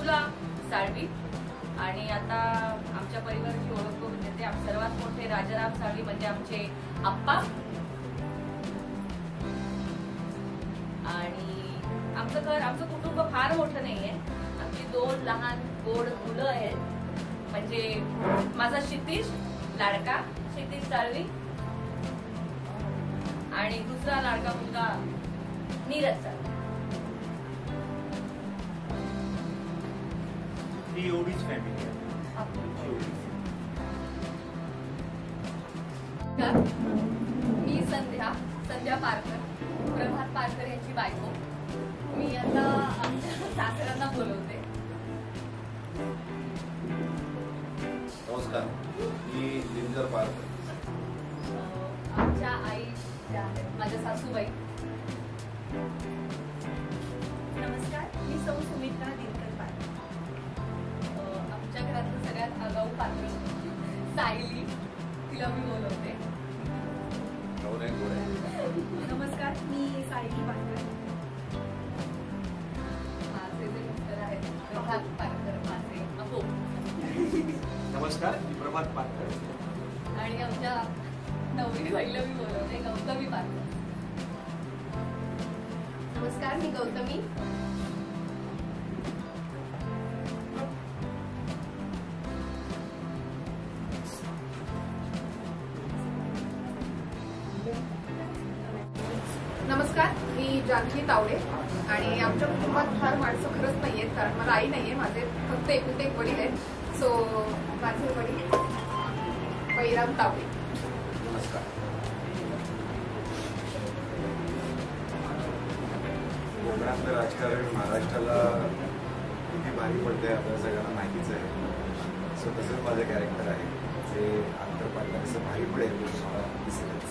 मृदुला साळवी आणि आता आमच्या परिवाराची ओळख करून देते. सर्वात मोठे राजाराम साळवी म्हणजे आमचे आप्पा आणि आमचं कुटुंब फार मोठं नाहीये. आमची 2 लहान गोड मुलं आहेत. म्हणजे माझा क्षितिज लाडका क्षितिज साळवी आणि दुसरा लाडका मुलगा नीरज साळवी. ही एवढीच फॅमिली आहे. मी संध्या पारकर, प्रभात पारकर यांची बायको. मी आता आमच्या सासऱ्यांना बोलवते. नमस्कार, मी जिंजर पारकर. आमच्या आई ज्या आहेत माझ्या सासूबाई. नमस्कार, मी सौ सुमित्रा दिनकर पारकर. आमच्या घरातलं सगळ्यात आगाऊ पात्र सायली, तिला मी बोलवते. नमस्कार, मी सायली पारकर. माझे जे मिस्टर आहेत प्रभात पारकर माझे अहो. नमस्कार, मी प्रभात पारकर. आणि आमच्या नवरी बाईला मी बोलवते गौतमी पारकर. नमस्कार, मी गौतमी. नमस्कार, मी जानकी तावडे आणि आमच्या कुटुंबात फार माणसं खरंच नाहीयेत कारण मला आई नाहीये. माझे फक्त एकुलते एक वडील आहेत. सो माझे वडील बैराम तावडे. नमस्कार. कोकणातलं राजकारण महाराष्ट्राला किती भारी पडतंय आपल्याला सगळ्यांना माहितीच आहे. सो तसंच माझं कॅरेक्टर आहे जे अंतर पाडलं कसं भारी पडेल मला दिसेलच.